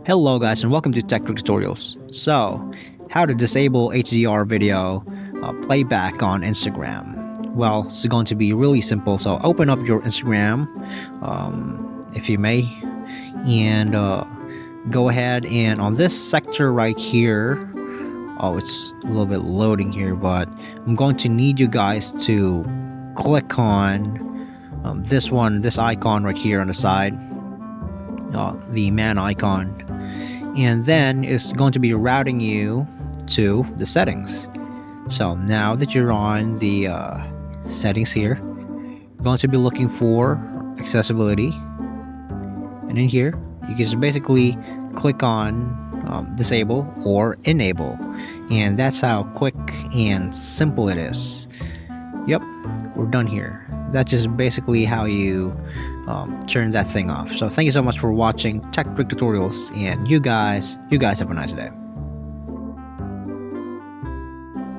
Hello guys and welcome to Tech Trick Tutorials. So, how to disable HDR video playback on Instagram. Well, it's going to be really simple. So open up your Instagram, if you may, and go ahead and on this sector right here, oh, it's a little bit loading here, but I'm going to need you guys to click on this icon right here on the side, the man icon, and then it's going to be routing you to the settings. So now that you're on the settings here, you're going to be looking for accessibility, and in here you can just basically click on disable or enable, and that's how quick and simple it is. Yep, we're done here. That's just basically how you turn that thing off. So thank you so much for watching Tech Trick Tutorials, and you guys have a nice day.